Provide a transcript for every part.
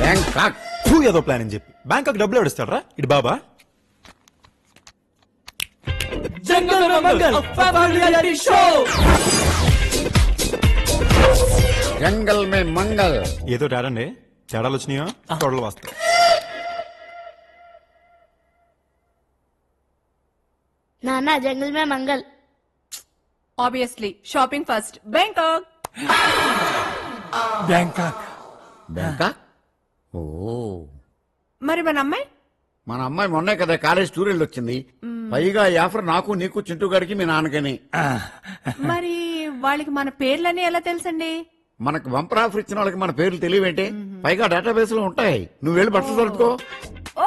Bangkok ఏదో plan అని చెప్పి బ్యాంకాక్ డబ్బులు ఎవడిస్తాడరా ఇటు బాబా. జంగల్ మే మంగల్. ఏదో తేడండి, తేడాలు వచ్చినాయో తొడలు వస్తాయి. నానా జంగల్ మే మంగల్. Obviously shopping first Bangkok. Bangkok. ఓ, మరి మన అమ్మాయి మన అమ్మాయి మొన్నే కదా కాలేజ్ టూర్ వెళ్ళి వచ్చింది. పైగా ఈ ఆఫర్ నాకు నీకు చింటూ గారికి మీ నాన్నకని. మరి వాళ్ళకి మన పేర్లని ఎలా తెలుసండి? మనకు బంపర్ ఆఫర్ ఇచ్చిన వాళ్ళకి మన పేర్లు తెలియవేంటే? పైగా డేటాబేస్ లో ఉంటాయి. నువ్వు వెళ్ళి బట్టలు సర్దుకో.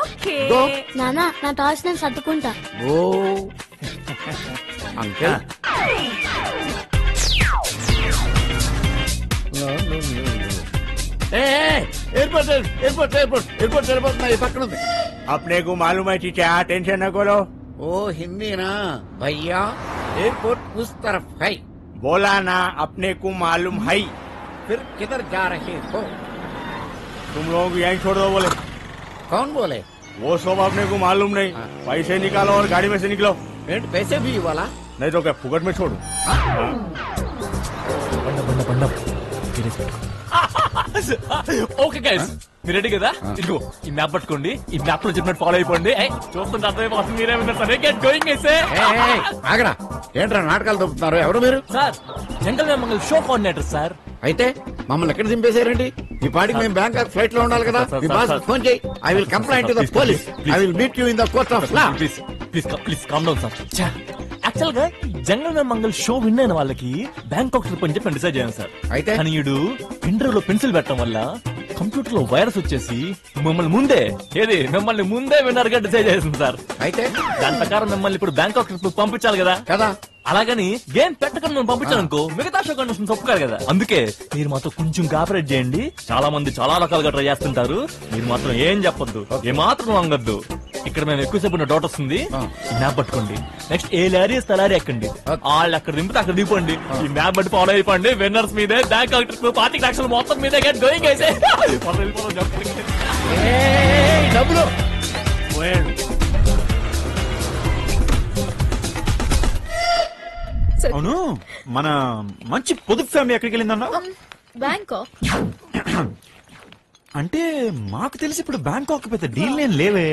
Okay go. నానా నా టాస్ నేను సర్దుకుంటా. ఓ uncle, airport airport airport airport airport में पकड़ दे. अपने को मालूम है टीचर, टेंशन न करो. ओ हिंदी ना भैया, एयरपोर्ट उस तरफ है. बोला ना अपने को मालूम है. फिर किधर जा रहे हो? तुम लोग यहीं छोड़ दो. बोले कौन बोले? वो सब अपने को मालूम नहीं. पैसे निकालो और गाड़ी में से निकलो. पैसे भी वाला नहीं तो क्या फुकट में छोड़ू? ఓకే గైస్, మీరు రెడీ కదా? ఇదిగో ఈ మ్యాప్ పట్టుకోండి, ఈ మ్యాప్ లో చెప్పినట్టు ఫాలో అయిపోండి. చూస్తుంటే అర్థమైపోతుంది మీరే విన్నారు. గెట్ గోయింగ్ అయితే. ఆగరా, ఏంట్రా నాటకాలు తప్పుతున్నారు? ఎవరు మీరు? సార్, జంగల్ మే మంగల్ షో కోఆర్డినేటర్ సార్. అయితే మమ్మల్ని ఎక్కడ దింపేశారండి? ఈ పాటికి మేము బ్యాంకాక్ ఫ్లైట్ లో ఉండాలి కదా. మీ బాస్ ఫోన్ చేయి. I will complaint to the police. I will meet you in the court of law. Please please please calm down sir. Actual గా జంగల్ మే మంగల్ షో విన్ అయిన వాళ్ళకి బ్యాంకాక్ ట్రిప్ అని చెప్పి డిసైడ్ చేయాలి సార్. అయితే కానీ ఈడు పెన్డ్రైవ్ లో పెన్సిల్ పెట్టడం వల్ల కంప్యూటర్ లో వైరస్ వచ్చేసి మిమ్మల్ని ముందే విన్నర్ గా డిసైడ్ చేసింది సార్. అయితే దాని ప్రకారం మిమ్మల్ని ఇప్పుడు బ్యాంకాక్ ట్రిప్ పంపించాలి కదా. కదా, అలాగని గేమ్ పెట్టకుండా మేము పంపించాలనుకో మిగతా షో కండిషన్స్ ఒప్పుకారు కదా. అందుకే మీరు మాత్రం కొంచెం కోఆపరేట్ చేయండి. చాలా మంది చాలా రకాలుగా ట్రై చేస్తుంటారు. మీరు మాత్రం ఏం చెప్పొద్దు, ఏ మాత్రం వంగద్దు. ఇక్కడ మేము ఎక్కువసేపు ఉన్న డౌట్ వస్తుంది. ఈ మ్యాప్ పట్టుకోండి. నెక్స్ట్ ఏ లారీ తలారీ ఎక్కండి. వాళ్ళు అక్కడ దింపితే అక్కడ దిగిపోండి. ఈ మ్యాప్ బట్టి ఫాలో అయిపోండి. విన్నర్స్ మీదే బ్యాంకాక్ ట్రిప్, పార్టీ యాక్షన్ మొత్తం మీదే గెట్ గోయింగ్ అయితే. డబ్బులు అవును, మన మంచి పొదుపు ఫ్యామిలీ ఎక్కడికి వెళ్ళిందన్నా? బ్యాంకాక్. అంటే మాకు తెలిసి ఇప్పుడు బ్యాంకాక్ పెద్ద డీల్ నేను లేవే.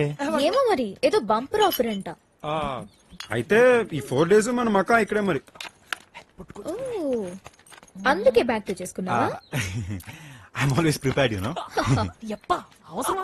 ఏమో మరి, ఏదో బంపర్ ఆఫర్ అంట. అయితే ఈ 4 days మన మకా ఇక్కడే మరి. ఓ, అందుకే బ్యాక్ టు చేసుకున్నావా? I'm always prepared, you know. అవసరం